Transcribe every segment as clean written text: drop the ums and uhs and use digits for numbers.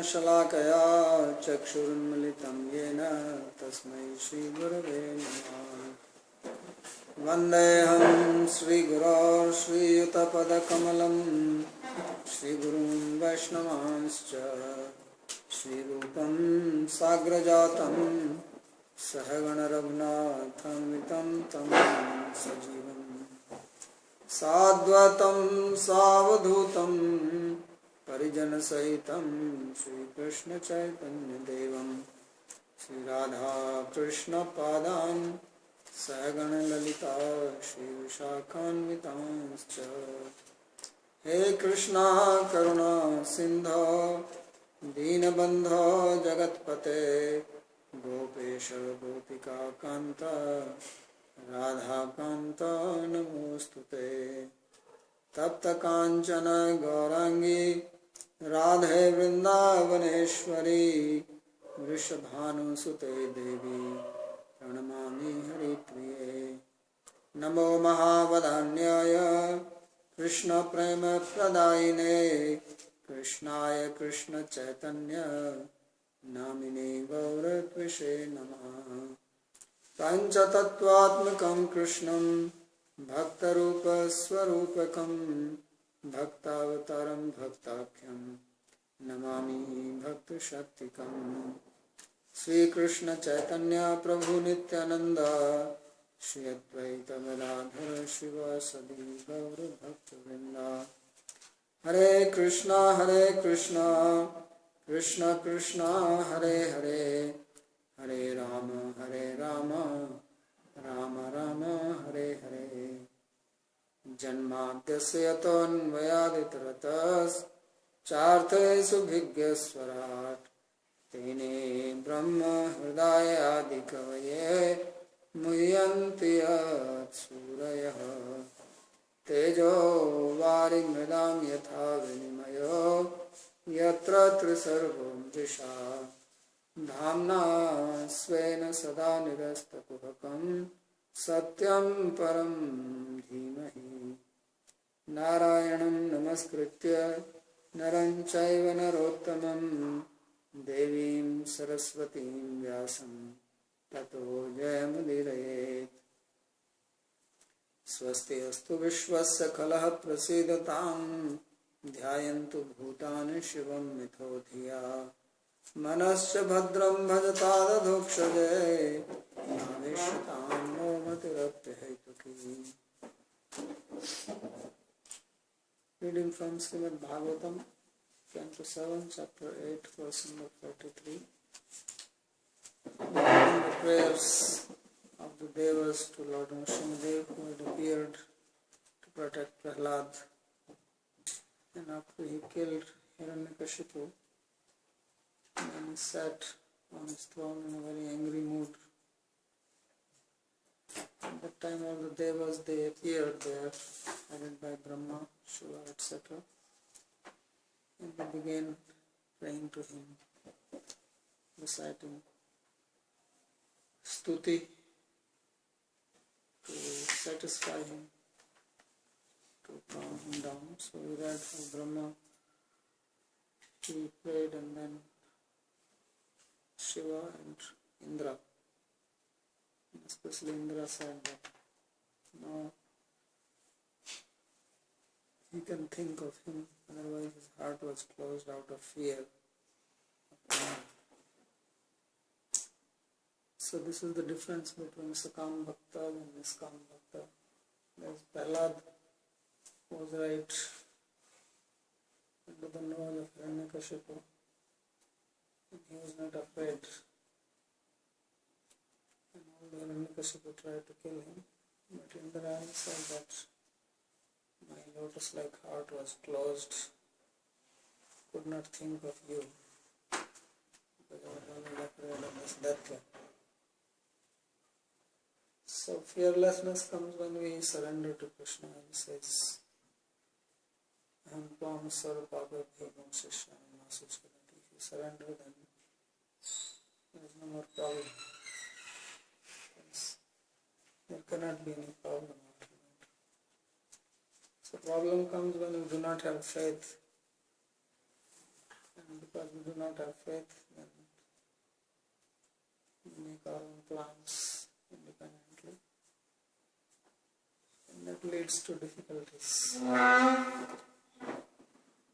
शलाकया चक्षुरुन्मिलितं येन तस्मै श्रीगुरवे नमः। वन्देऽहं श्रीगुरो श्रीयुतपदकमलं श्रीगुरुं वैष्णवांश्च श्रीरूपं साग्रजातं सहगणरघुनाथान्वितं तं सजीवं साद्वैतं सावधूतं परिजनसहितं श्रीकृष्णचैतन्यदेवं श्रीराधाकृष्णपादान् सहगणललिता श्रीविशाखान्वितांश्च। हे कृष्णा करुणा सिन्धो दीनबन्धो जगत्पते गोपेश गोपिकान्त राधाकान्त नमोऽस्तुते। तप्त कांचन गौरांगी राधे वृंदावनेश्वरी वृषभानुसुते देवी प्रणमामि हरिप्रिये। नमो महावदान्याय कृष्ण प्रेम प्रदायिने कृष्णाय कृष्ण चैतन्य नामिने गौरत्विषे नमः। पंचतत्वात्मकं कृष्णं भक्तरूप स्वरूपकं भक्तावतारं भक्ताख्यं नमामि भक्तशक्तिकं। श्रीकृष्ण चैतन्य प्रभु नित्यानंद श्री अद्वैत गदाधर शिवासदि गौर भक्तवृंद। हरे कृष्णा कृष्ण कृष्ण हरे हरे हरे राम राम राम हरे हरे। जन्माद्यस्य यतोऽन्वयादितरतश्चार्थेषु भिज्ञस्वराट् तेने ब्रह्म हृदय आदिकवये मुह्यन्ति यत्सूरयः। तेजो वारिमृदां यथा विनिमयो यत्र त्रिसर्गो मृषा धाम्ना स्वेन सदा निरस्तकुहकं सत्यं परं धीमहि। नारायणं नमस्कृत्य नरं चैव नरोत्तमं देवीं सरस्वतीं व्यासं ततो जयमुदीरयेत्। स्वस्ति अस्तु विश्वस्य खलः प्रसीदतां ध्यायन्तु भूतानि शिवं मिथो धिया मनश्च भद्रं भजतादधोक्षजे नाविश्यतां no मतिरप्यहैतुकी। Reading from Srimad Bhagavatam, Canto 7, Chapter 8, verse number 43. The prayers of the Devas to Lord Nrsimhadev, who had appeared to protect Prahlad, and after he killed Hiranyakashipu, and he sat on his throne in a very angry mood. At that time all the Devas, they appeared there, headed by Brahma, Shiva, etc. And they began praying to him, reciting stuti to satisfy him, to calm him down. So we read how Brahma, he prayed, and then Shiva and Indra. Especially Indra said that now he can think of him, otherwise his heart was closed out of fear. So this is the difference between Sakam Bhakta and Niskam Bhakta. As Prahlad was right under the nose of Hiranyakashipu, and he was not afraid. And although Hiranyakashipu tried to kill him, but Indra said that my lotus-like heart was closed, could not think of you, because I was always afraid of this death. So fearlessness comes when we surrender to Krishna. He says, Aham tvam sarvapapabhyo shisham masuchkarati. If you surrender, then there is no more problem. There cannot be any problem after that. So problem comes when you do not have faith, and because we do not have faith, then we make our own plans independently, and that leads to difficulties.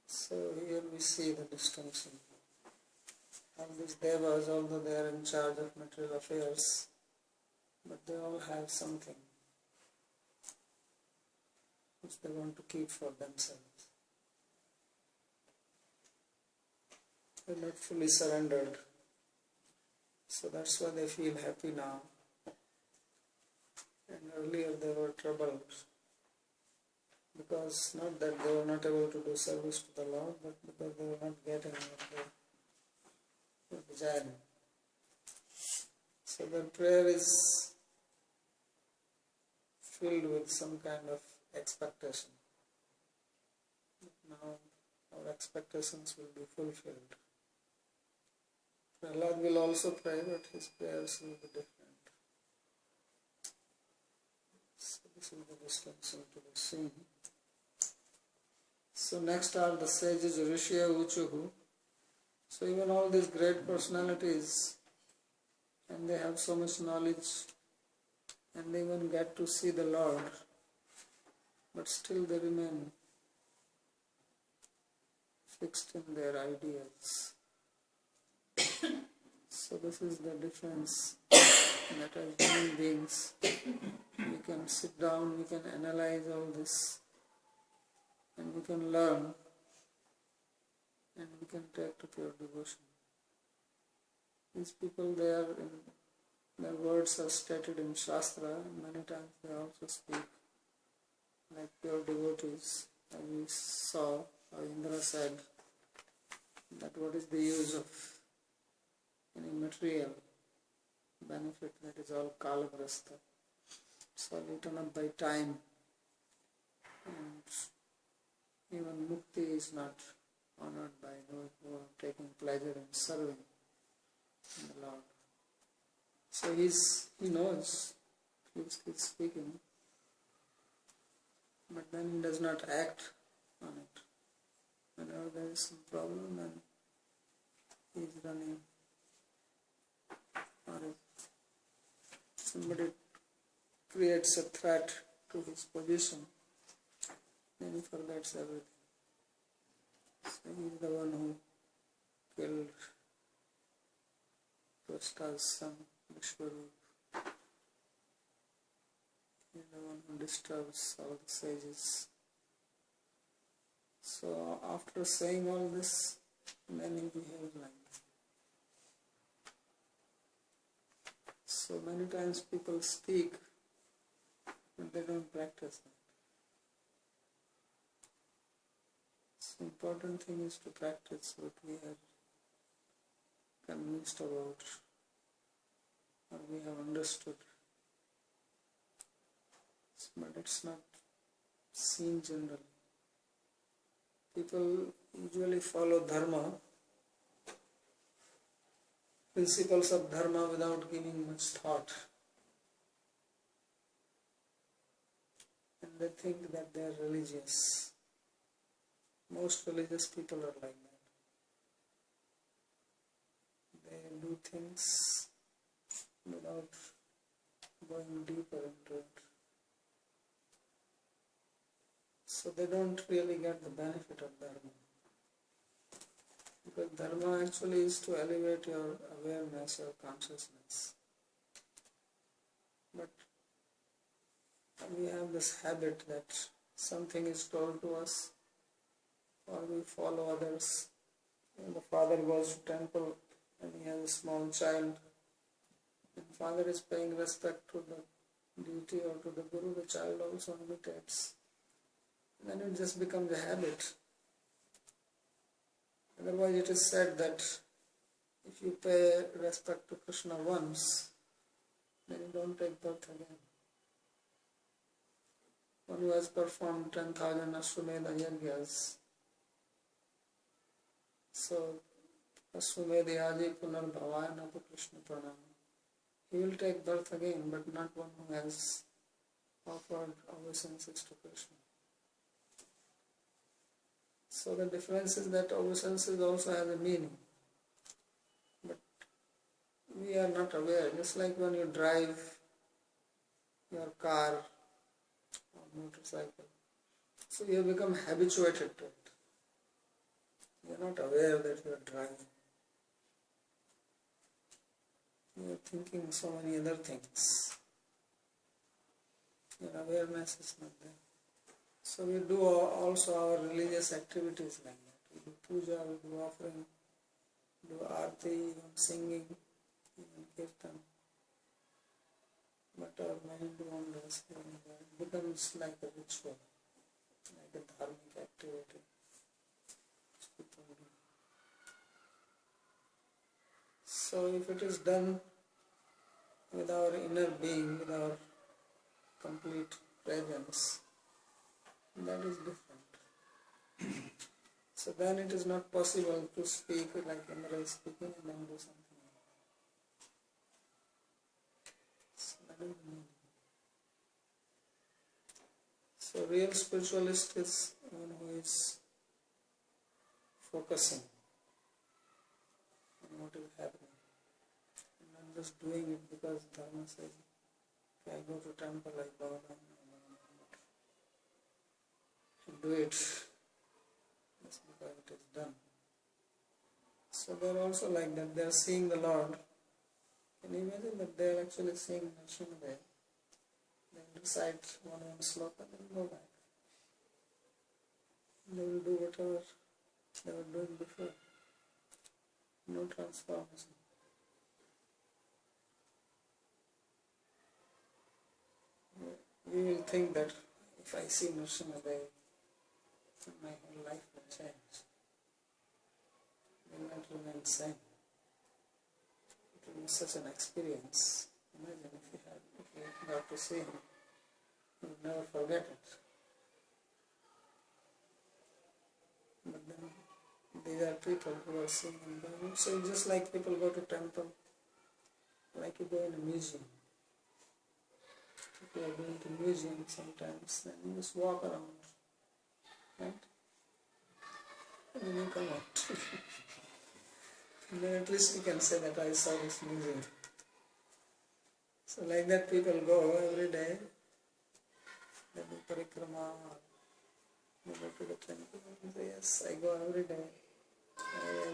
So here we see the distinction. All these devas, although they are in charge of material affairs, but they all have something which they want to keep for themselves. They are not fully surrendered. So that's why they feel happy now. And earlier they were troubled, because not that they were not able to do service to the Lord, but because they were not getting what they were desiring. So their prayer is filled with some kind of expectation. Now our expectations will be fulfilled. Prahlad will also pray, but his prayers will be different. So this is the distinction to be seen. So next are the sages, Rishya Uchuhu. So even all these great personalities, and they have so much knowledge, and they even get to see the Lord, but still they remain fixed in their ideals. So this is the difference, that as human beings we can sit down, we can analyze all this, and we can learn, and we can take to pure devotion. These people, their words are stated in Shastra, and many times they also speak like pure devotees. As we saw, how Indra said that what is the use of any material benefit that is all kalagrasta. It's all eaten up by time, and even mukti is not honored by those who are taking pleasure in serving the Lord. So he knows, he's speaking, but then he does not act on it. Whenever there is some problem, then he is running. Or if somebody creates a threat to his position, then he forgets everything. So he is the one who killed Prashta's son, Vishwarup. He is the one who disturbs all the sages. So after saying all this, then he behaves like that. So many times people speak, but they don't practice that. So important thing is to practice what we are convinced about, or we have understood. But it's not seen generally. People usually follow dharma, principles of dharma, without giving much thought. And they think that they are religious. Most religious people are like that. They do things without going deeper into it. So they don't really get the benefit of dharma. Because dharma actually is to elevate your awareness, your consciousness. But we have this habit that something is told to us, or we follow others. When the father goes to temple and he has a small child, and father is paying respect to the deity or to the guru, the child also imitates. Then it just becomes a habit. Otherwise it is said that if you pay respect to Krishna once, then you don't take birth again. One who has performed 10,000 Ashwamedha Yagyas, so Ashwamedha Yaji Punar Bhavaya Napa Krishna Pranam, he will take birth again, but not one who has offered obeisances to Krishna. So the difference is that our senses also have a meaning. But we are not aware. Just like when you drive your car or motorcycle. So you become habituated to it. You are not aware that you are driving. You are thinking so many other things. Your awareness is not there. So we do also our religious activities like that. We do puja, we do offering, do arti, singing, even kirtan. But our mind wanders here and there. It becomes like a ritual, like a dharmic activity. People do. So if it is done with our inner being, with our complete presence, that is different. So then it is not possible to speak like Indra is speaking and then do something else. So that is the meaning. So real spiritualist is one who is focusing on what is happening. And not just doing it because Dharma says, if I go to temple, I bow down. Do it just because it is done. So they are also like that. They are seeing the Lord. Can you imagine that they are actually seeing Nrsimhadev? They will recite one sloka and then go back. They will do whatever they were doing before. No transformation. We will think that if I see Nrsimhadev, my whole life will change. It will not remain the same. It will be such an experience. Imagine if you got to see him, you will never forget it. But then these are people who are seeing him going. So just like people go to temple, like you go in a museum. If you are going to museum sometimes, then you just walk around. Right? And then you come out. And then at least you can say that I saw this museum. So like that people go every day. They do parikrama. They go to the temple and say, yes, I go every day.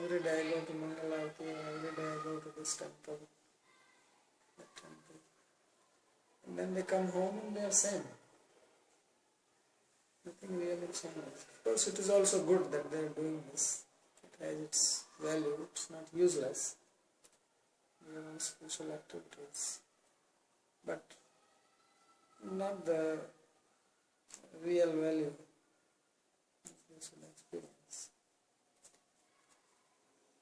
Every day I go to Mangalarti. Every day I go to this temple. That temple. And then they come home and they are same. Nothing really changes. Of course, it is also good that they are doing this. It has its value. It's not useless. They are spiritual activities. But not the real value of spiritual experience.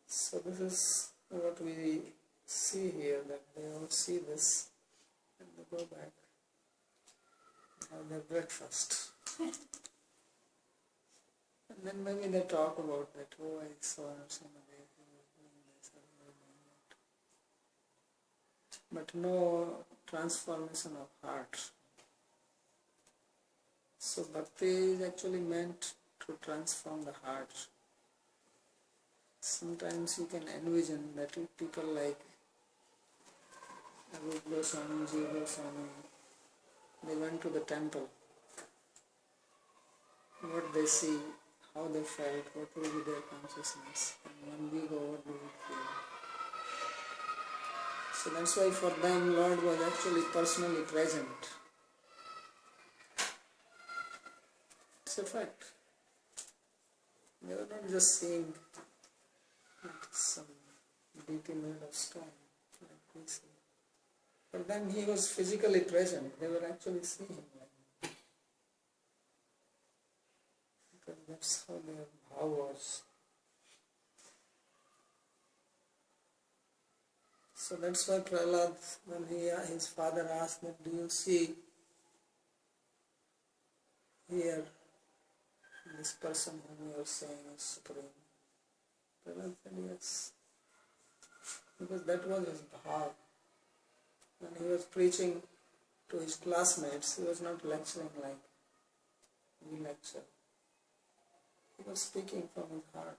So this is what we see here, that they all see this and they go back and have their breakfast. And then maybe they talk about that, oh, I saw Nrsimhadev, he was doing this, I was doing that. But no transformation of heart. So bhakti is actually meant to transform the heart. Sometimes you can envision that people like Arup Goswami, Jiva Goswami, they went to the temple. What they see, how they felt, what will be their consciousness, and when we go, what do we feel? So that's why for them Lord was actually personally present. It's a fact. They were not just seeing like some deity made of stone, like we see. But then he was physically present. They were actually seeing him like that. Because that's how their bhav was. So that's why Prahlad, when his father asked him, do you see here this person whom you are saying is supreme? Prahlad said yes. Because that was his bhav. When he was preaching to his classmates, he was not lecturing like we lecture. He was speaking from his heart.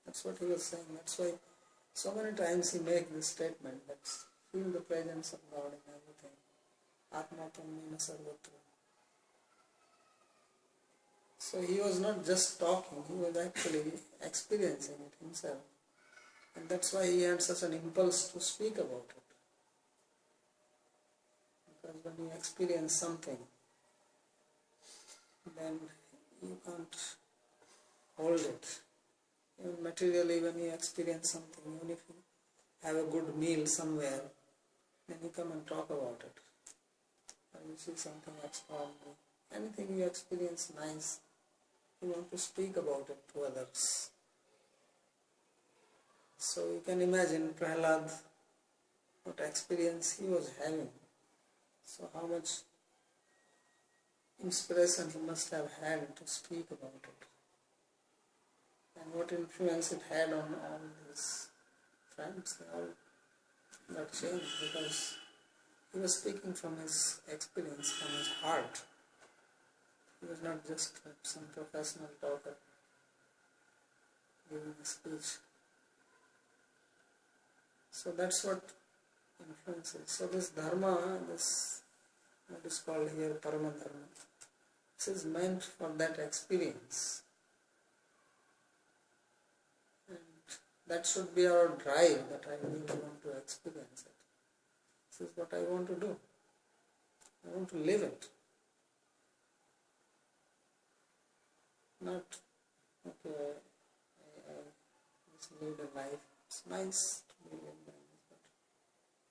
That's what he was saying. That's why so many times he makes this statement that feel the presence of God in everything. Atma Pannina Sarvatra. So he was not just talking, he was actually experiencing it himself. And that's why he had such an impulse to speak about it. Because when you experience something, then you can't hold it. Even materially, when you experience something, even if you have a good meal somewhere, then you come and talk about it. Or you see something extraordinary. Anything you experience nice, you want to speak about it to others. So you can imagine Prahlad, what experience he was having. So how much inspiration he must have had to speak about it. And what influence it had on all his friends. They all got changed because he was speaking from his experience, from his heart. He was not just some professional talker giving a speech. So that's what influences. So this dharma, this what is called here Parama Dharma, this is meant for that experience. And that should be our drive, that I really want to experience it. This is what I want to do. I want to live it. Not, okay, I just live a life. It's nice to live a life, but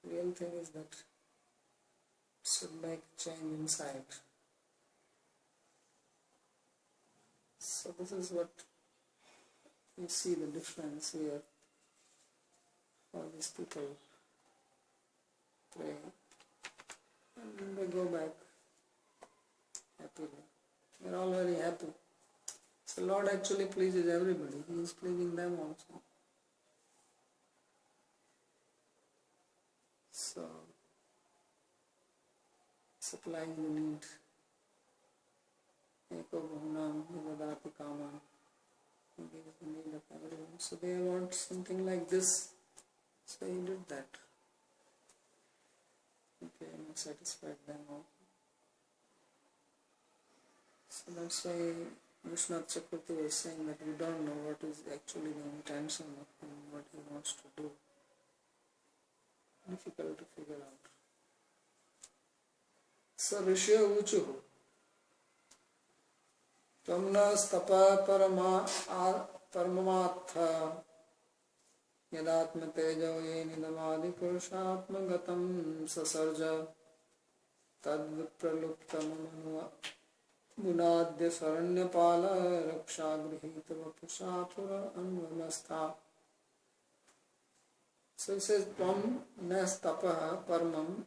the real thing is that it should make change inside. So this is what you see the difference here. All these people pray and they go back happily. They're all very happy. So Lord actually pleases everybody. He is pleasing them also. So supplies the need. Eko Bhunam Nivadati Kama. He gives the need of everyone. So they want something like this. So he did that. Okay, and satisfied them all. So that's why Vishwanath Chakravarti was saying that we don't know what is actually the intention of him, what he wants to do. Difficult to figure out. So Rishya Uchuhu Tamna Stapa Paramatha Yadatma Tejo Yenidamadi Purushatma Gatam Sasarja Tadvipraluptam Manua Gunadya Saranyapala Rakshagrihita Vapusatura Anvamastha. So he says, Tvam Nastapa Paramam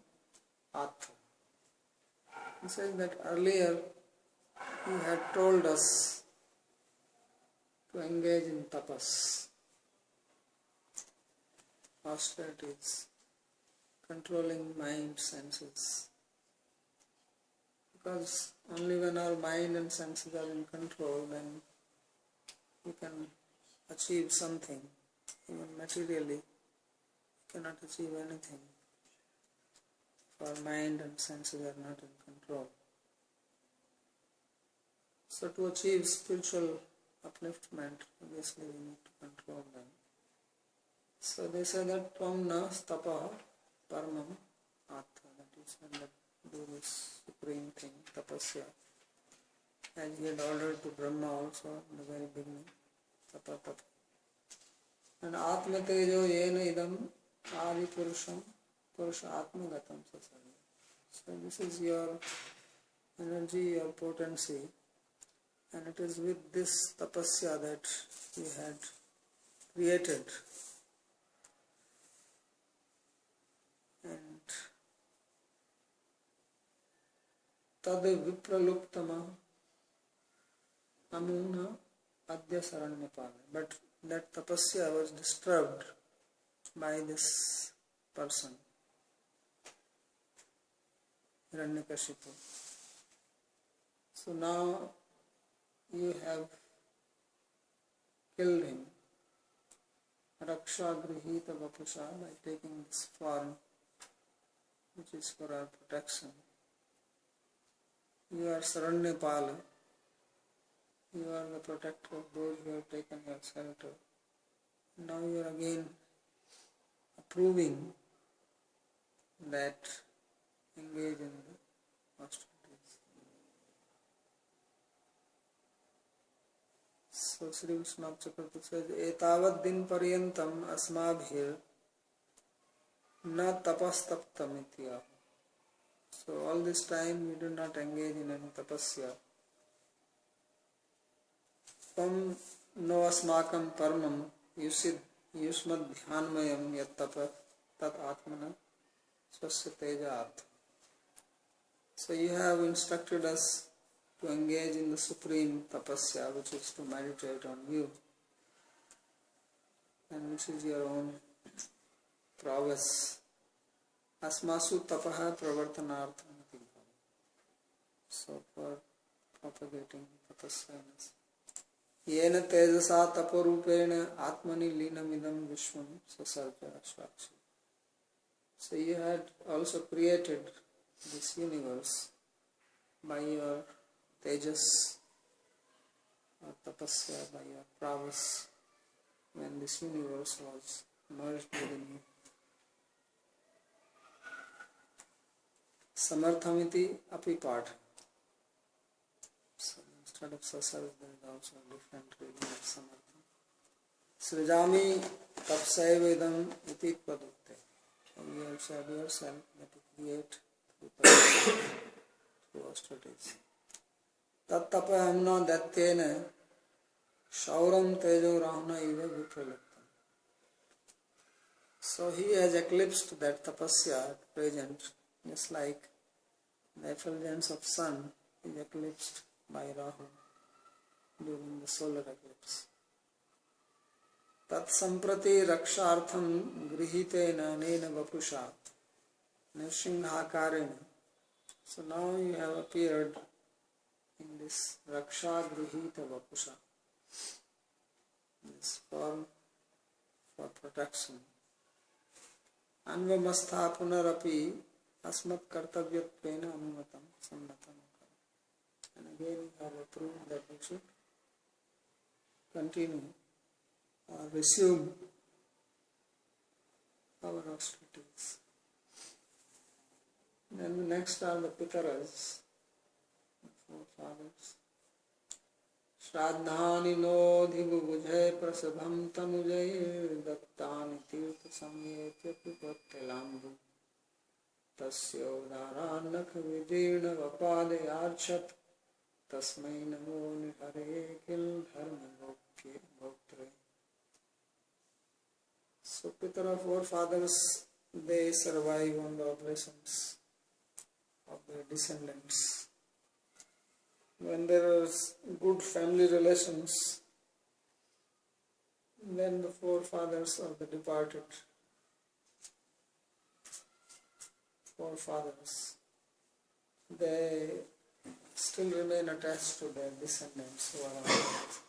Atha. He says that earlier he had told us to engage in tapas, austerities, controlling mind, senses. Because only when our mind and senses are in control, then we can achieve something. Even materially, we cannot achieve anything. If our mind and senses are not in control. So to achieve spiritual upliftment, obviously we need to control them. So they say that Tvam na stapa paramam atha, that is when that do this supreme thing, tapasya. As he had ordered to Brahma also in the very beginning, tapa tapa. And atma tejo yena idam adi purusham purusha atma gatam sasarya. So this is your energy, your potency, and it is with this tapasya that he had created. And tad vipraluptama amuna adya saranyapala. But that tapasya was disturbed by this person, Hiranyakashipu. So now you have killed him. Raksha grihita vapusha, by taking this form which is for our protection. You are Saranyapala. You are the protector of those who have taken your shelter. Now you are again approving that engage in the hostilities. So Sri Vishnav Chakravarti says, Etavad din paryantam asmabhir na tapastaptam itya. So all this time we do not engage in any tapasya. Tam no asmakam parmam yusid yusmad dhyanmayam yat tapa tat atmana swasya tejaat. So you have instructed us to engage in the supreme tapasya, which is to meditate on you, and which is your own prowess. Asmasu tapaha pravartanartham. So for propagating tapasya. Yena tejasa taparupena atmani linamidam vishwam sasarja ashvakshi. So you had also created this universe by your tejas or tapasya, by your prowess, when this universe was merged within you. Samarthamiti api patha. So instead of sasar, there is also a different reading of samartham. Srijami tapsaivedam iti padukte. You have said yourself that you create through austerities. Tat tapahamna datyena shauram tejo rahna iva vipraliptam. So he has eclipsed that tapasya at present, just like the effulgence of sun is eclipsed by Rahu during the solar eclipse. Tat samprati rakshartham grihitena nena vapusha nirshinghakarena. So now you have appeared in this raksha grihita vapusha, this form for protection. Anvamastha punarapi asmat kartavyatpena anumatam samnatam. And again you have approved that we should continue or resume our austerities. Then the next are the Pitaras, the forefathers. Shraddhani no dhibubujay prasabham tamujay dattani tirtha samyetya pipattelambu tasya udaranakha vidirna vapade archat tasmai namo nihare kil dharma bhoktre. So Pitara forefathers, they survive on the operations of their descendants. When there is good family relations, then the forefathers of the departed forefathers, they still remain attached to their descendants who are on earth.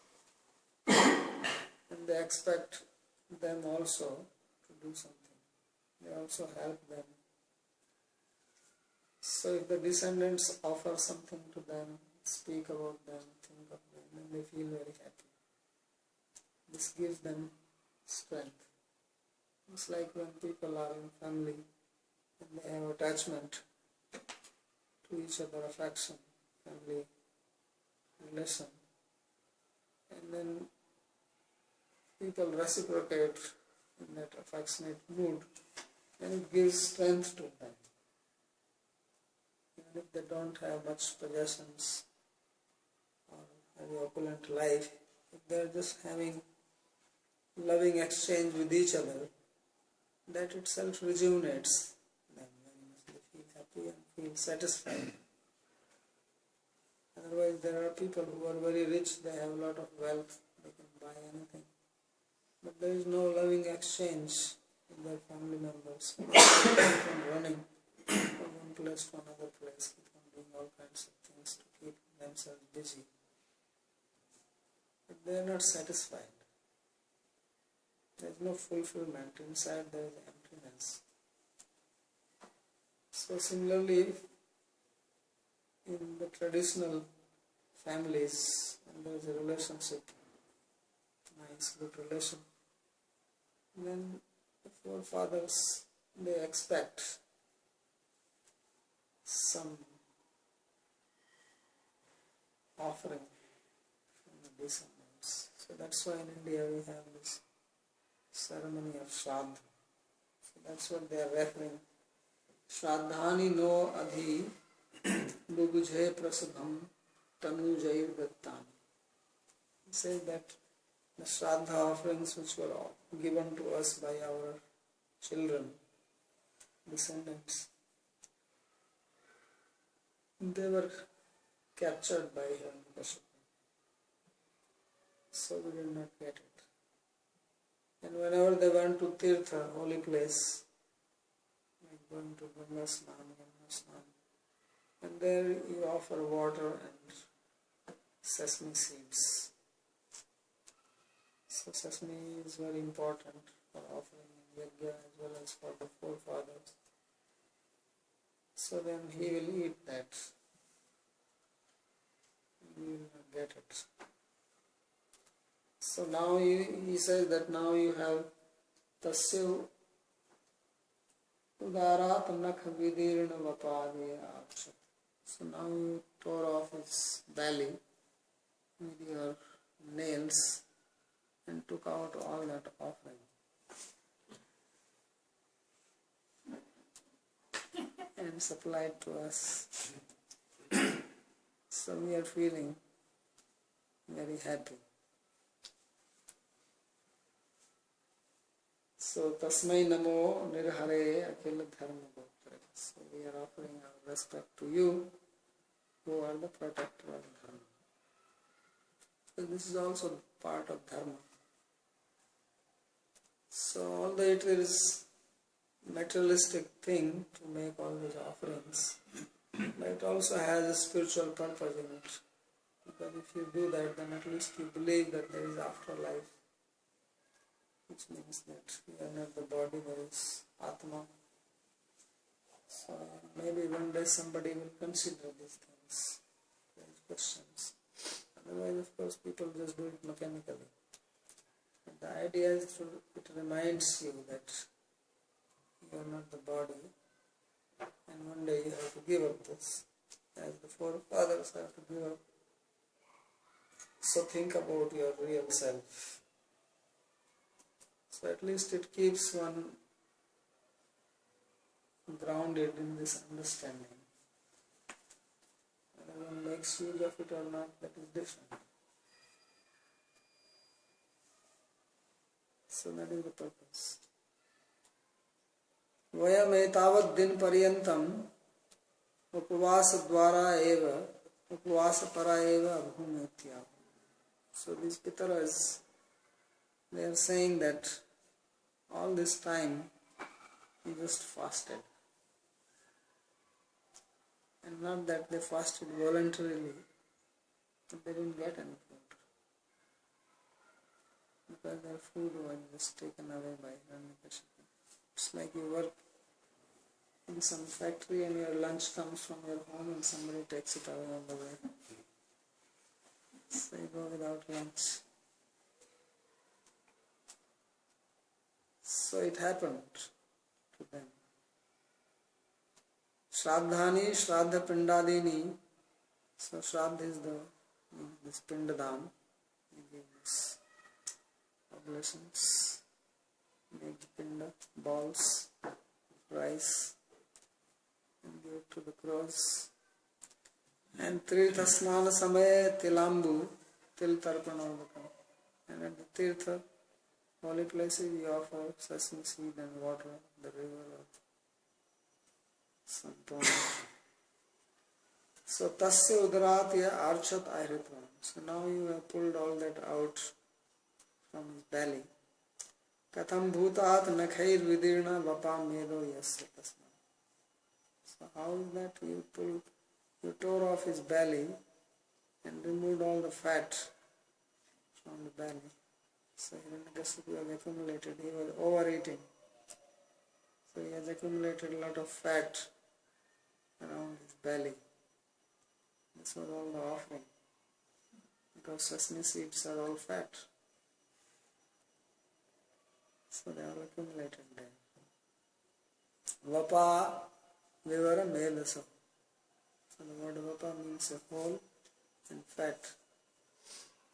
And they expect them also to do something. They also help them. So if the descendants offer something to them, speak about them, think of them, then they feel very happy. This gives them strength. It's like when people are in family and they have attachment to each other, affection, family relation, and then people reciprocate in that affectionate mood, and it gives strength to them. Even if they don't have much possessions or have opulent life, if they are just having loving exchange with each other, that itself rejuvenates them. They feel happy and feel satisfied. Otherwise, there are people who are very rich, they have a lot of wealth, they can buy anything. But there is no loving exchange with their family members. They keep on running from one place to another place, keep on doing all kinds of things to keep themselves busy. But they are not satisfied. There is no fulfillment. Inside there is emptiness. So similarly, in the traditional families, when there is a relationship, nice, good relation, then the forefathers, they expect some offering from the descendants. So that's why in India we have this ceremony of Shraddha. So that's what they are referring. Shraddhani no adhi bubujhe prasadham tanu jaiv dattani. He says that the Shraddha offerings which were given to us by our children, descendants, they were captured by Hiranyakashipu. So we did not get it. And whenever they went to Tirtha, holy place, like going to Ganga Snan, and there you offer water and sesame seeds. So sesame is very important for offering in Yajna as well as for the forefathers. So then he will eat that. We will not get it. So now he says that now you have tasya udarat nakh vidirna vapadya akshat. So now you tore off his belly with your nails and took out all that offering. And supplied to us. So we are feeling very happy. So tasmai namo nirhare akil dharma gotre. So we are offering our respect to you, who are the protector of dharma. So this is also part of dharma. So although it is materialistic thing to make all these offerings, but it also has a spiritual purpose in it. Because if you do that, then at least you believe that there is afterlife, which means that we are not the body, there is Atma. So maybe one day somebody will consider these things, these questions. Otherwise, of course, people just do it mechanically. But the idea is it reminds you that you are not the body, and one day you have to give up this, as the forefathers have to give up. So think about your real self. So at least it keeps one grounded in this understanding. Whether one makes use of it or not, that is different. So that is the purpose. Vayam etavad din paryantam upavasa dwara eva upavasa para eva abhumetya. So these Pitaras, they are saying that all this time he just fasted. And not that they fasted voluntarily, but they didn't get any food. Because their food was just taken away by Hiranyakashipu. It's like you work in some factory and your lunch comes from your home and somebody takes it away on the way. So you go without lunch. So it happened to them. Shraddhani, Shraddha Pindadini. So Shraddha is this Pindadam. We give this oblations. Make the Pinda, balls, rice, and give it to the crows. And Tirtha Snana Samaya Tilambu, Til Tarpanavakam. And at the Tirtha, holy places, we offer sesame seed and water, the river or some pond. So Tasya Udaratya Archat Airitvam. So now you have pulled all that out from his belly. Katham Bhutat Nakhair Vidirna Vapa Medo Yasya Tasma. So how is that you tore off his belly and removed all the fat from the belly. So Hiranyakashipu was accumulated, he was overeating. So he has accumulated a lot of fat around his belly. This was all the offering. Because sesame seeds are all fat. So they all accumulated there. Vapa vivara medasa. So the word vapa means a hole and fat.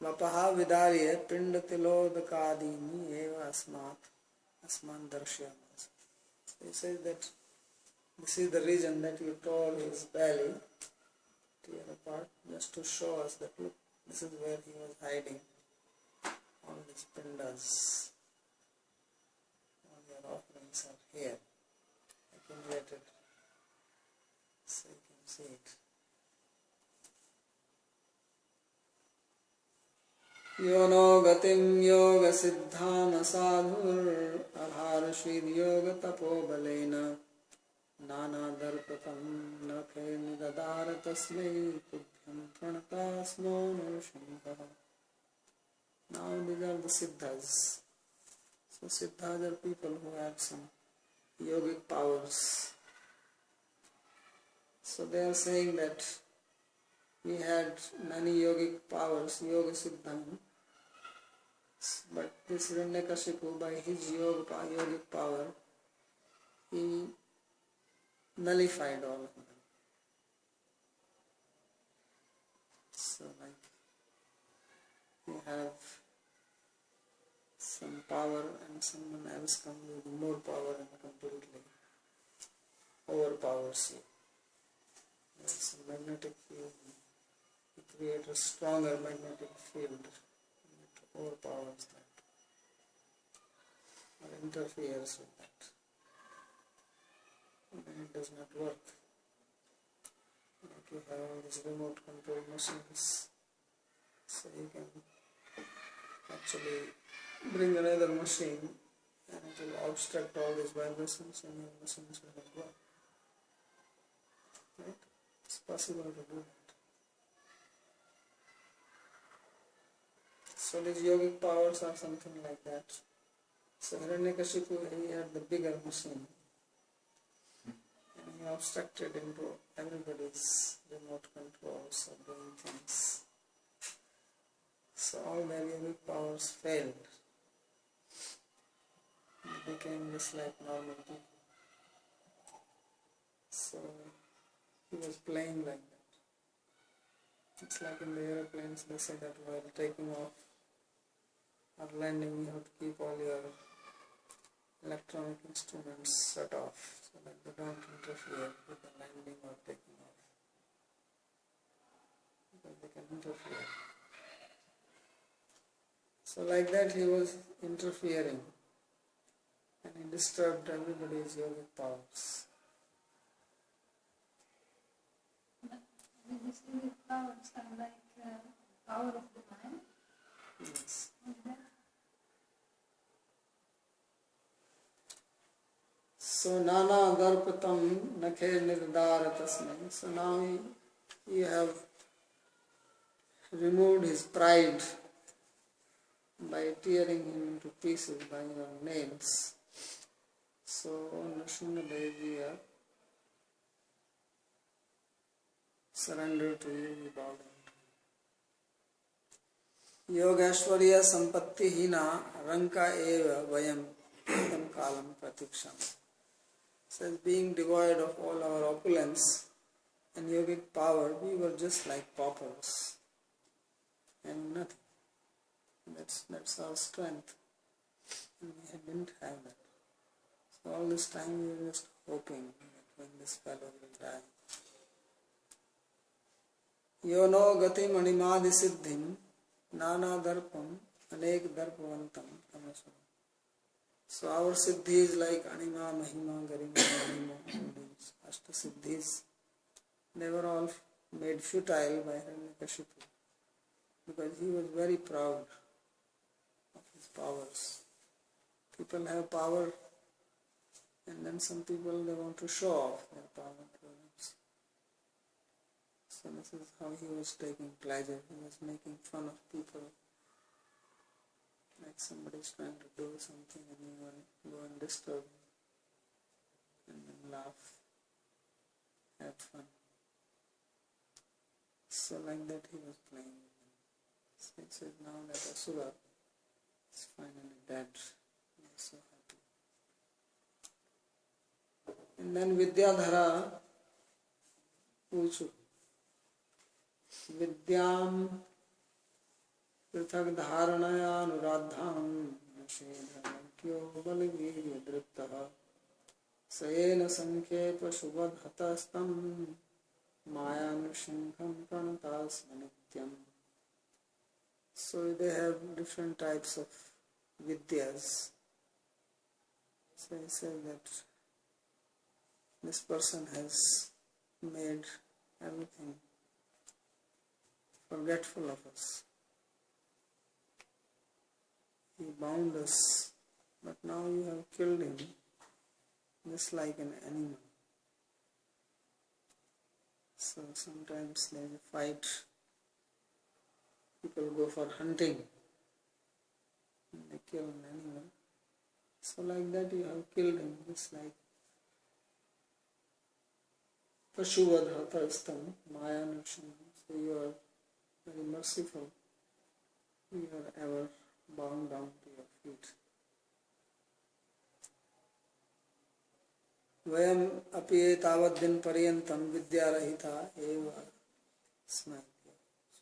Vapaha vidarye pinda tilodakadini eva asman darshyamasa. So he says that this is the region that you tore his belly, tear apart, just to show us that look, this is where he was hiding all these pindas. All your offerings are here, accumulated. So you can see it. Yono gatim yoga siddhana sadhur abharashvid yoga tapo balena nana darpatam nakhe nidadara tasmai tubhyam pranatasmo nrsimha. Now these are the siddhas. So siddhas are people who have some yogic powers. So they are saying that we had many yogic powers, yoga siddham, but this Hiranyakashipu, by his yogic power, he nullified all of them. So like you have some power and someone else comes with more power and completely overpowers you. There's a magnetic field. You create a stronger magnetic field and it overpowers that or interferes with that. And then it does not work. Like you have all these remote control machines, so you can actually bring another machine and it will obstruct all these vibrations and your machines will not work. Right? It's possible to do that. So these yogic powers are something like that. So Hiranyakashipu, he had the bigger machine. And he obstructed into everybody's remote controls of doing things. So all their yogic powers failed. They became just like normal people. So he was playing like that. It's like in the aeroplanes, they say that while taking off or landing, you have to keep all your electronic instruments shut off so that they don't interfere with the landing or taking off. Because they can interfere. So like that he was interfering and he disturbed everybody's yogic powers. These yogic powers are like power of the mind? Yes. So nana darpatam nakhe nirdara tasmai. So now you have removed his pride by tearing him into pieces by your nails. So Nrsimhadevi surrender to you, we bow down to you. Yogashwarya sampatti hina ranka eva vayam ekam kalam pratiksham. Says being devoid of all our opulence and yogic power, we were just like paupers and nothing. That's our strength. And we didn't have that. So all this time we were just hoping that when this fellow will die. Yono gati manimadi siddhim nana darpam anek darpavantam tamasam. So our siddhi is like anima, mahima, garima, mahima, all these ashta siddhis. They were all made futile by Hiranyakashipu because he was very proud of his powers. People have power and then some people they want to show off their power to others. So this is how he was taking pleasure. He was making fun of people Like somebody is trying to do something and you go and disturb and then laugh, have fun. So like that he was playing. So it says now that Asura is finally dead. He was so happy. And then Vidyadhara Uchu Vidyam पृथक धारणया अनुराधां निषेधक्यो बलवीर्य दृप्तः सयेन संख्येप शुभधतस्तं माया नृसिंहं प्रणतास्म नित्यम्. So they have different types of vidyas. So he said that this person has made everything forgetful of us. He bound us, but now you have killed him just like an animal. So sometimes there is a fight, people go for hunting and they kill an animal. So like that you have killed him, just like Pashuvadhatastam Maya Nursham. So you are very merciful, you are ever bound down to your feet. Vayam api etavad din paryantam vidyarahita eva smaitya.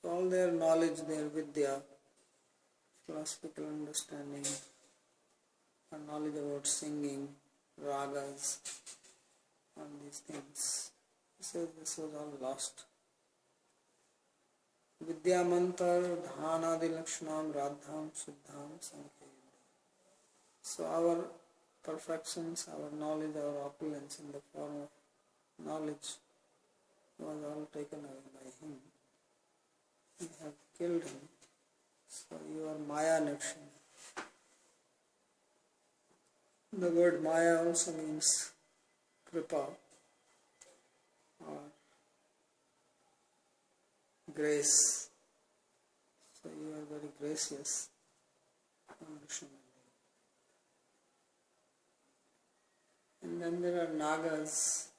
So all their knowledge, their vidya, philosophical understanding, and knowledge about singing, ragas, all these things. He says this was all lost. Vidyamantar dhanadi lakshanam radham siddham sankhayam. So our perfections, our knowledge, our opulence in the form of knowledge was all taken away by him. We have killed him. So you are Maya Naksham. The word Maya also means kripa or grace. So you are very gracious. And then there are Nagas.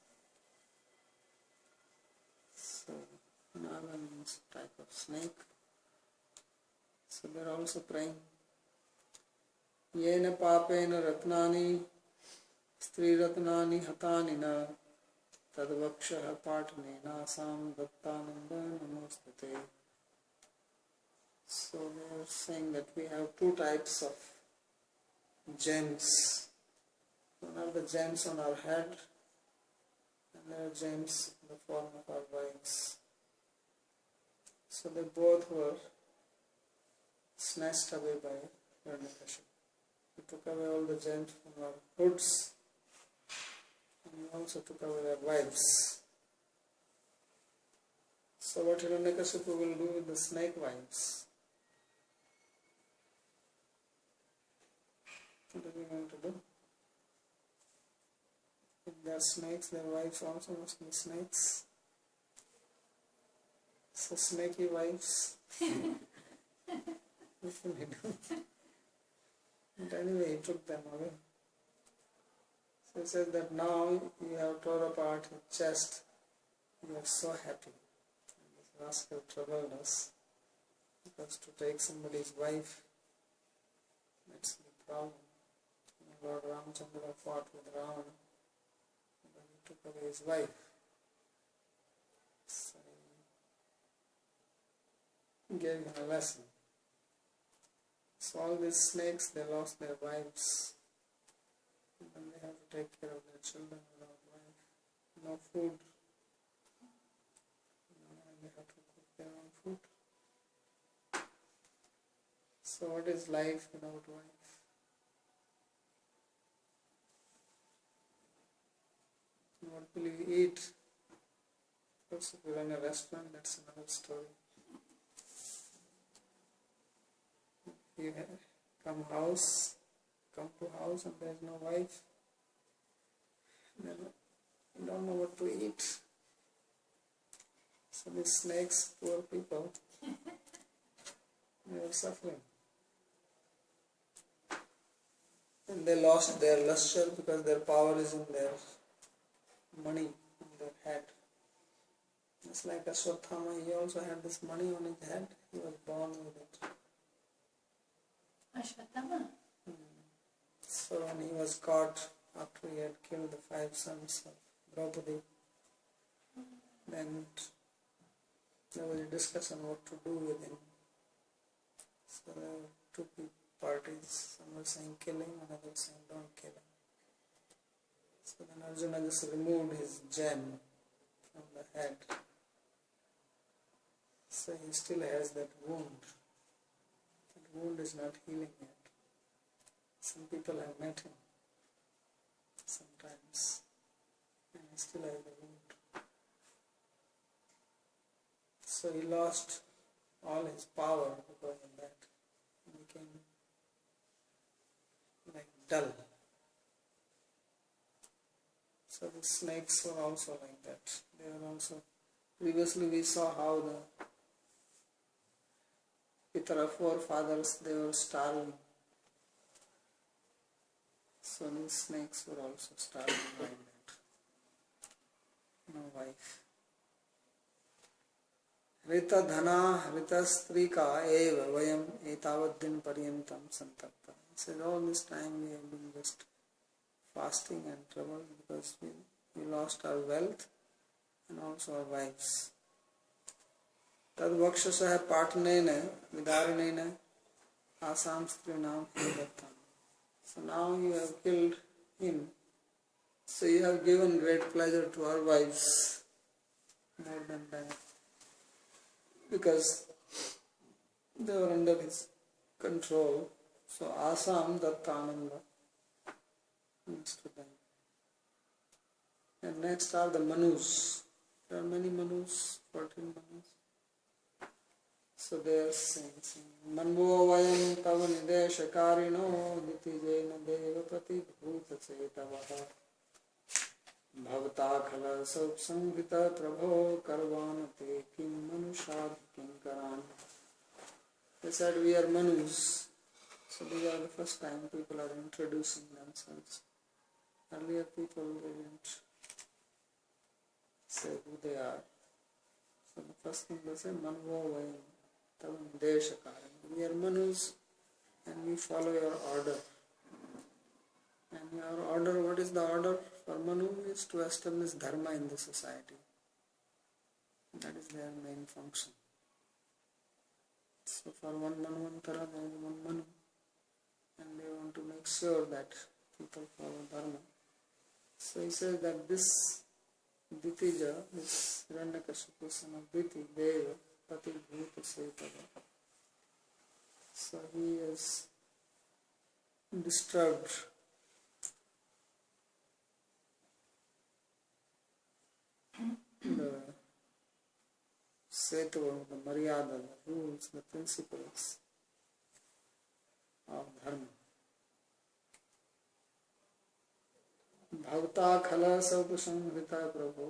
So Naga means a type of snake. So they are also praying. Yena papena ratnani stri ratnani hatani na tadvakshaha patne nasam dattananda namostate. So they are saying that we have two types of gems. One are the gems on our head and there are gems in the form of our wives. So they both were snatched away by Hiranyakashipu. He took away all the gems from our hoods and he also took away our wives. So what Hiranyakashipu will do with the snake wives? What are we going to do? If they are snakes, their wives also must be snakes. So snaky wives. What will he do? But anyway, he took them away. So he said that now you have torn apart his chest. You are so happy. And this rascal troubled us. Because to take somebody's wife, that's the problem. Lord Ramchandra fought with Ravana. But he took away his wife. So he gave him a lesson. So all these snakes, they lost their wives. And then they have to take care of their children without wife. No food. And they have to cook their own food. So what is life without wife? What will you eat? Of course, if you run a restaurant, that's another story. You come to house and there is no wife, then you don't know what to eat. So these snakes, poor people, they are suffering. And they lost their luster because their power is in their money, in their head. It's like Ashwatthama, he also had this money on his head. He was born with it. Ashwatthama? So when he was caught after he had killed the 5 sons of Draupadi, then there was a discussion what to do with him. So there were 2 parties. Some were saying kill him, and others saying don't kill him. So then Arjuna just removed his gem from the head. So he still has that wound. That wound is not healing yet. Some people have met him sometimes, and he still has the wound. So he lost all his power because of that. He became like dull. So the snakes were also like that. They were also, previously we saw how the Pitara forefathers, they were starving. So these snakes were also starving like that. No wife. Rita dhana, rita strika eva vayam etavad din paryantam santapta. He said all this time we have been just fasting and troubled because we lost our wealth and also our wives. Tad vakshasah patnena vidarinena asam strinam hidattam. So now you have killed him. So you have given great pleasure to our wives more than that. Because they were under his control. So asam dattananda means to them. And next are the Manus. There are many Manus, 14 Manus. So they are saying, Manvo vayam tava nideshakarino ditijena deva prati bhuta chetavaha bhavata khala saupsamrita prabho karvanate kim manushad kinkaran. They said we are Manus. So these are the first time people are introducing themselves. Earlier people didn't say who they are. So the first thing they say, Manvo vayam. We are Manus and we follow your order. And your order, what is the order for Manu? Is to establish dharma in the society. That is their main function. So for one Manvantara there is one Manu, and they want to make sure that people follow dharma. So he says that this Ditija, this Hiranyakashipu son of Diti, Deva, Pati Bhuta Setava. So he is disturbed the Setava, the Maryada, the rules, the principles of Dharma. Bhavta Khala Saupasamhrita Prabhu.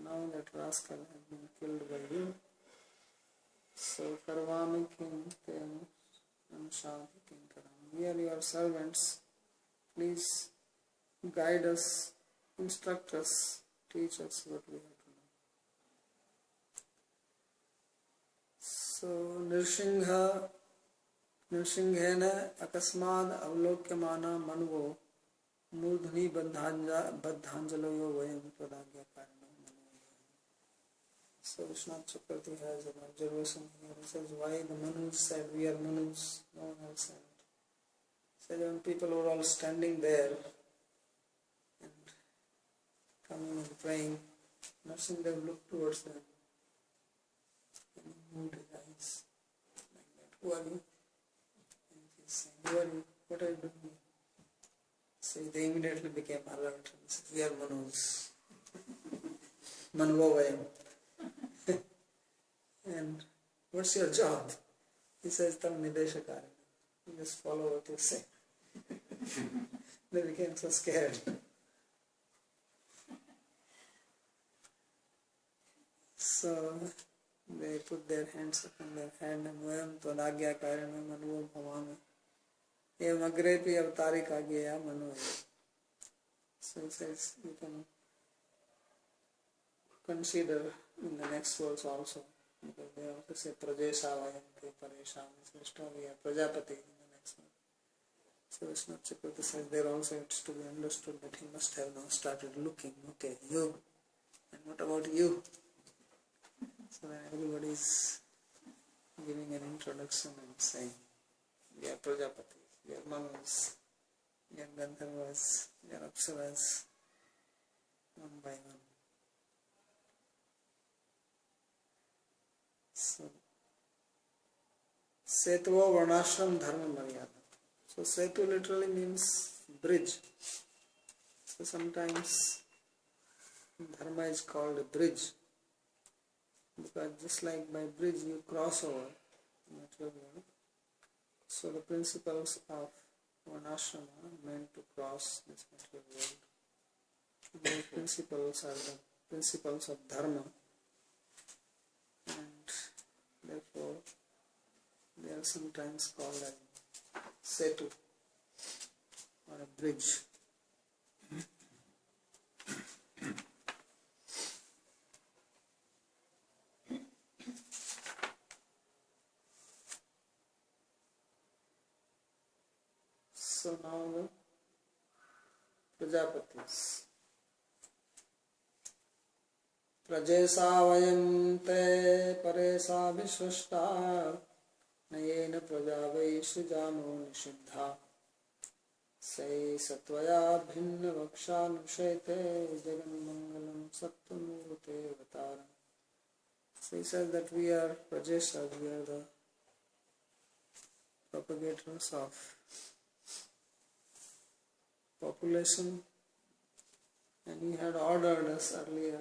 Now that rascal has been killed by you. So Karvami King Tem Anshadi Kinkaram. We are your servants. Please guide us, instruct us, teach us what we have to know. So Nrsinghena Akasmad Avlokyamana Manuvo Murdhani Baddhanjalayo Vayam Pradagya Karana. So Vishwanath Chakravarti has an observation here. He says, why the Manus said we are Manus, no one else said. He said when people were all standing there and coming and praying, Nrsimhadev looked towards them and he moved his eyes like that. Who are you? And he's saying, who are you? What are you doing here? So they immediately became alert and said, we are Manus. Manvavayam. And what's your job? He says, Tam Nideshakari. You just follow what you say. They became so scared. So they put their hands up on their head and Vayam Tadagya Karana Manuva Bhavami. Evam agrepi avatari kagyeya mano. So he says you can consider in the next verse also, because they also say prajesha vayante paresham srishta, we are prajapati in the next one. So Vishnu Chakravarti says there also it's to be understood that he must have now started looking, okay, you, and what about you? So then everybody is giving an introduction and saying, we are Prajapati, we are Mangas, we are Gandharvas, we are Apsaras, one by one. So, Setuva Varnashram Dharma Maryada. So Setu literally means bridge. So sometimes Dharma is called a bridge, because just like by bridge you cross over material world, so the principles of Varnashrama are meant to cross this material world. Those principles are the principles of Dharma, and therefore they are sometimes called as Setu or a bridge. So now the Prajapatis. Prajesa vayam te paresa vishvashta nayena prajavai sujano nishiddha sai satvaya bhinna vakshanushete jagan mangalam sattamurte avatara. So he says that we are Prajesas, we are the propagators of population, and he had ordered us earlier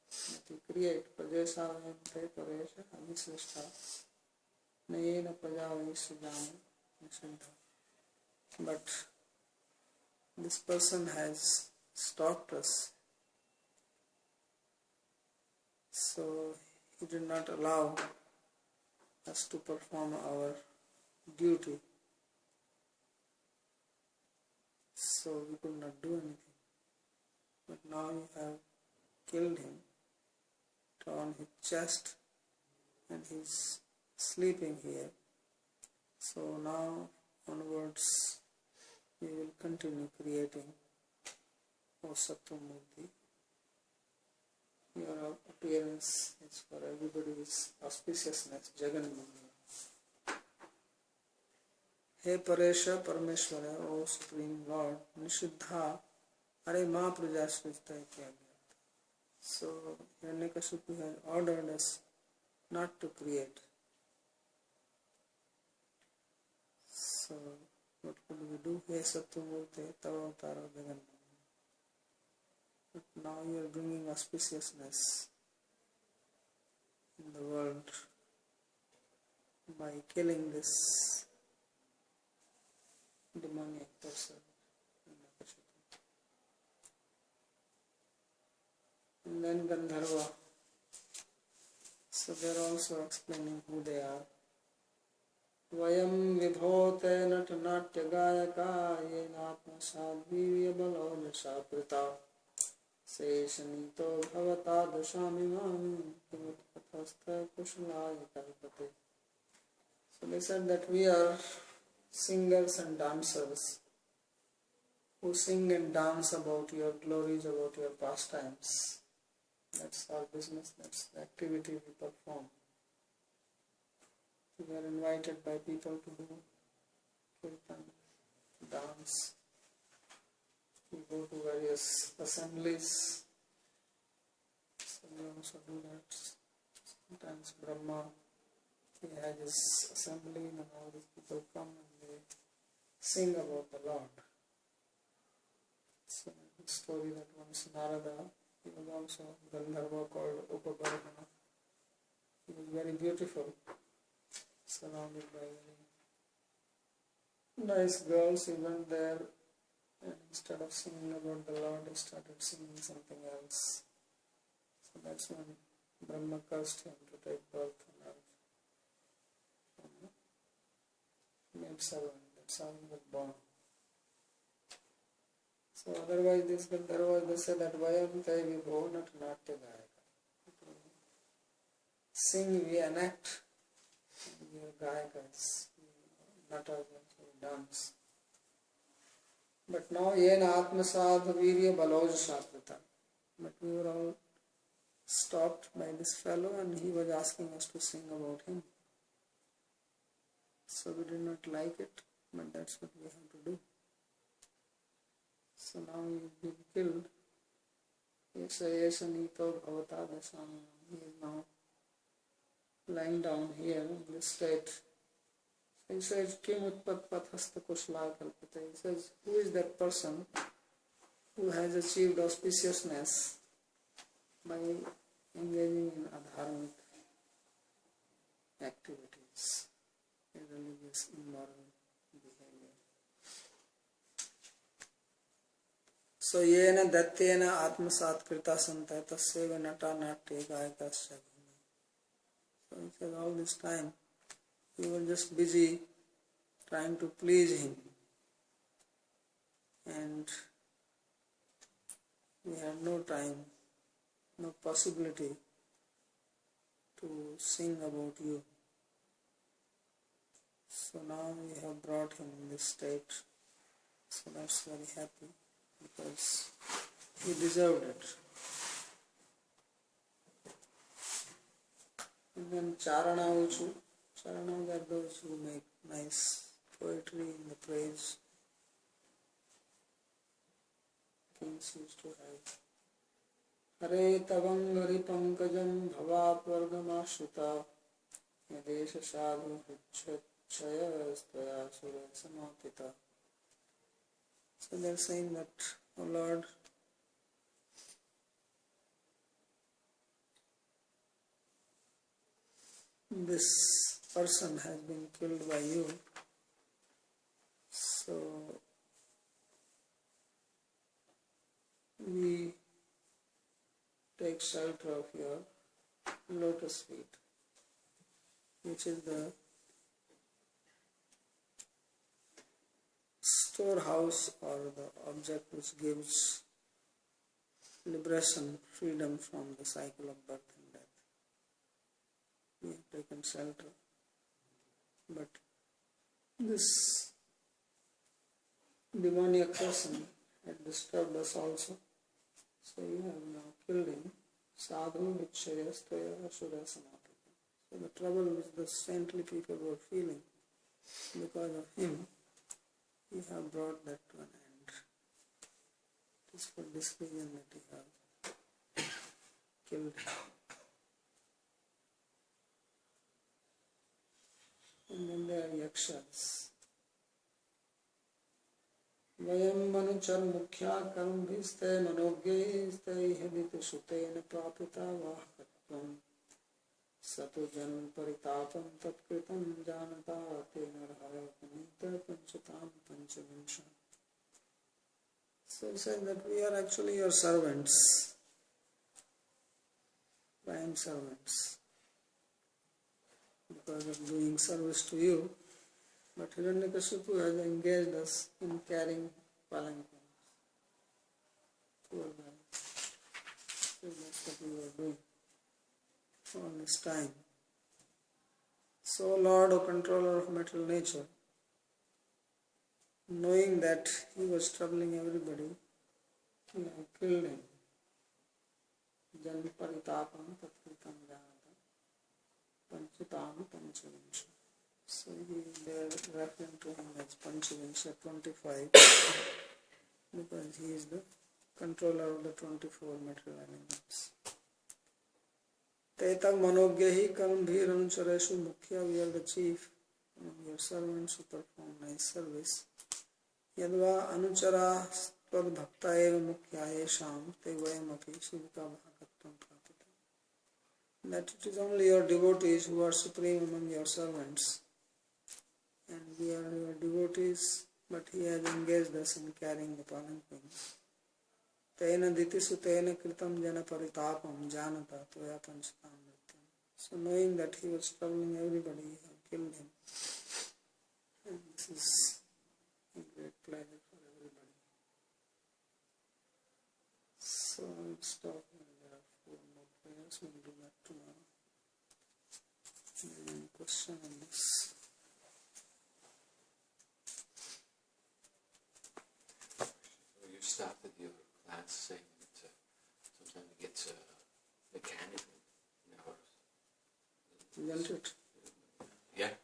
that we create Prajesa Vayante Paresha Abhisrishta Nayena Prajavai Sujana Nishiddha. But this person has stopped us, so he did not allow us to perform our duty. So we could not do anything. But now you have killed him, torn his chest, and he's sleeping here. So now onwards we will continue creating, O Sattvamurti. Your appearance is for everybody's auspiciousness, Jagannath. He Paresha Parameshwara, O Supreme Lord, Nishiddha, Hare Ma Prajashrita Ityagya. So Hiranyakashipu has ordered us not to create. So what could we do? He Sattvamurti, Tava Avtara Jagannath. But now you are bringing auspiciousness in the world by killing this demoniac person. And then Gandharva. So they are also explaining who they are. Vayam vibhote natanatya gayaka yenatma sadhivya balo nishaprita seshanito bhavata dashamimam kimatpathastha kushalaya kalpate. So they said that we are singers and dancers who sing and dance about your glories, about your pastimes. That's our business, that's the activity we perform. We are invited by people to do kirtan, to dance. We go to various assemblies, so we also do that. Sometimes Brahma, he has his assembly and all these people come and they sing about the Lord. So the story that once Narada, he was also Gandharva called Upabarhana. He was very beautiful, surrounded by very nice girls. He went there and instead of singing about the Lord, he started singing something else. So that's when Brahma cursed him to take birth on earth. Made servant there. That's how he was born. So otherwise this Gandharva, they say that Vayam Te Vibho Nat Natya Gayaka. Sing, we enact, we are Gayakas, Natas, we dance. But now Yena Atma Sadha Virya Baloj Shaprata. But we were all stopped by this fellow and he was asking us to sing about him. So we did not like it, but that's what we have to do. So now he's been killed. Yesa Nito Bhavata Dasam. He is now lying down here in this state. So he says, Kim Utpat Pathasta Kushla Kalpita. He says, who is that person who has achieved auspiciousness by engaging in adharmic activities, religious, immoral behavior. So yena datyena atmasat krita santa tasyeva nata natya gayatasya. So he said all this time we were just busy trying to please him and we had no time, no possibility to sing about you. So now we have brought him in this state. So that's very happy because he deserved it. And then Charana Uchu. Charana are those who make nice poetry in the praise. Kings used to have. Hare Tavangari Pankajam Bhavat Vargamashruta Yadesha Sadhu Chaya Staya Sura Samatita. So they are saying that, O Lord, this person has been killed by you, so we take shelter of your lotus feet, which is the storehouse or the object which gives liberation, freedom from the cycle of birth and death. We have taken shelter, but this demoniac person had disturbed us also, so you have now killed him. Sadhu Vichayastaya Asura Samapita. So the trouble which the saintly people were feeling because of him, you have brought that to an end. It is for this reason that you have killed him. And then there are yakshas. Vayam manuchar mukhya karambhiste manogyeiste ihadita sutena prapita vahakatvam sato janam paritapam tatkritam janata tena rahaya panita panchatam panchavinsha. So he said that we are actually your servants, prime servants, because of doing service to you. But Hiranyakashipu has engaged us in carrying palanquins. Poor guy. So that's what we were doing all this time. So Lord, O controller of material nature, knowing that he was troubling everybody, you have killed him. Jan paritapam tatkritam janata panchatam panchavinsha. So they are referring to him as Panchavinsha 25 because he is the controller of the 24 material elements. Tetag manogyahi karambhir anuchareshu mukhya, we are the chief among your servants who perform nice service. Yadva anuchara tvad bhakta eva mukhya yesham te vayam api shivika bhakatvam prapita. That it is only your devotees who are supreme among your servants. And we are your devotees, but he has engaged us in carrying the palanquin. Tena ditisu tena kritam jana paritapam janata toya panchatam mrityam. So knowing that he was troubling everybody, he had killed him. And this is pleasure for everybody. So we'll stop when there are 4 more prayers. We'll do that tomorrow. Any question on this? You started your class saying that sometimes it gets mechanical in our... Isn't it? Yeah.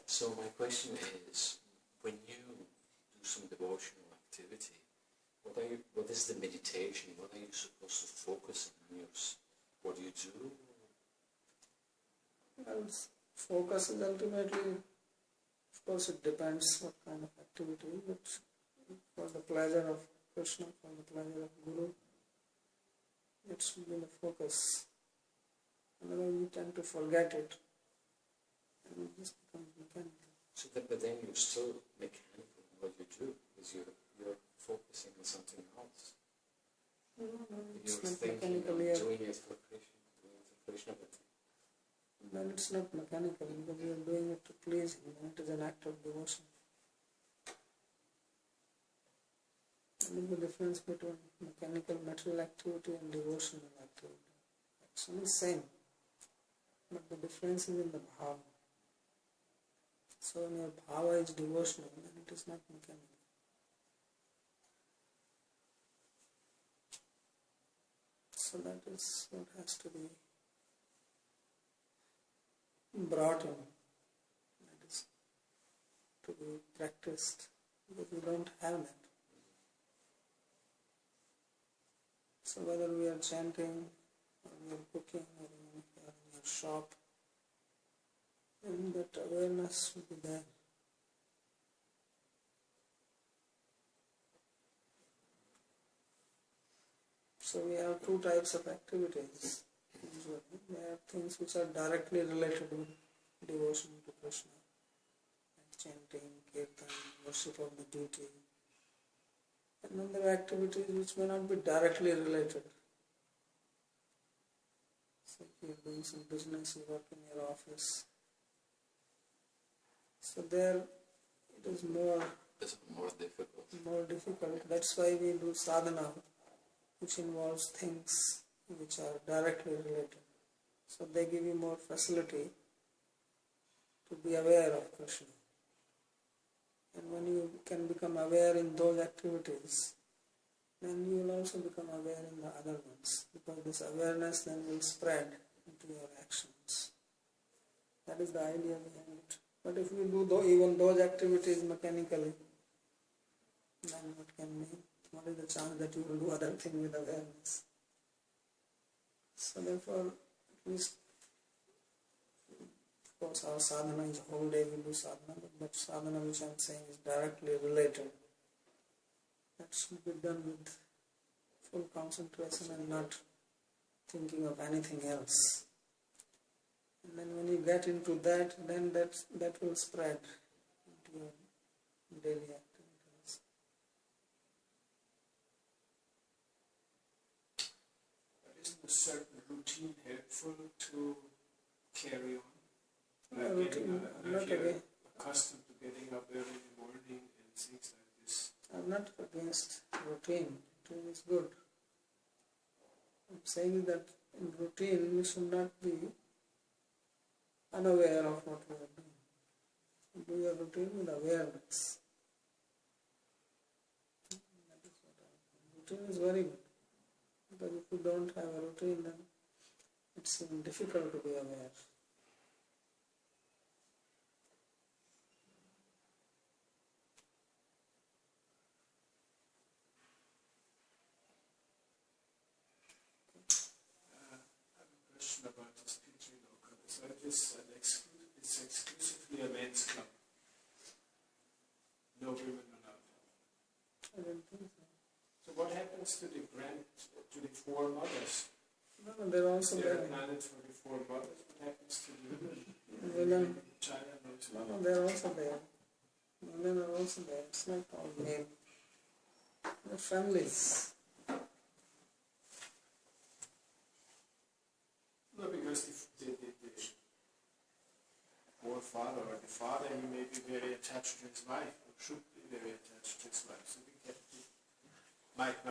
So my question is, when you do some devotional activity, what is the meditation? What are you supposed to focus on? What do you do? Well, focus is ultimately, of course it depends what kind of activity, but for the pleasure of Krishna, for the pleasure of Guru, it should be the focus. Otherwise we tend to forget it and it just becomes mechanical. So that, but then you're still mechanical in what you do, because you're focusing on something else. No, it's You're not thinking mechanical of here. doing it for Krishna, but Then it's not mechanical because you are doing it to please him, and it is an act of devotion. What is the difference between mechanical material activity and devotional activity? Actually same, but the difference is in the bhava. So when your bhava is devotional, then it is not mechanical. So that is what has to be brought in, that is to be practiced, because we don't have that. So whether we are chanting, or we are cooking, or we are in your shop, then that awareness should be there. So we have 2 types of activities. Usually there are things which are directly related with devotion to Krishna, like chanting, kirtan, worship of the deity. And then there are activities which may not be directly related. So if you are doing some business, you work in your office. So there it is more difficult. That's why we do sadhana, which involves things which are directly related. So they give you more facility to be aware of Krishna. And when you can become aware in those activities, then you will also become aware in the other ones, because this awareness then will spread into your actions. That is the idea behind it. But if you do even those activities mechanically, then what can mean? What is the chance that you will do other thing with awareness? So therefore, at least, of course, our sadhana is whole day we do sadhana, but sadhana which I am saying is directly related. That should be done with full concentration and not thinking of anything else. And then when you get into that, then that will spread into your daily activities. But isn't a certain routine helpful to carry on? Yeah, routine, I'm not against. Accustomed to getting up early in the morning and things like this. I'm not against routine. Routine is good. I'm saying that in routine we should not be unaware of what we are doing. Do your routine with awareness. That is what routine is very good. Because if you don't have a routine, then it's even difficult to be aware. About this picture in Oka. So it's exclusively a men's club. No women allowed. I don't think so. So what happens to the 4 mothers? No, they're also They're there. planted for the 4 mothers. What happens to the women? Women. China, No, they're also there. Women are also there. It's not all male. They're families. No, because the forefather or the father, he may be very attached attached to his wife, or should be very attached to his wife. So it might not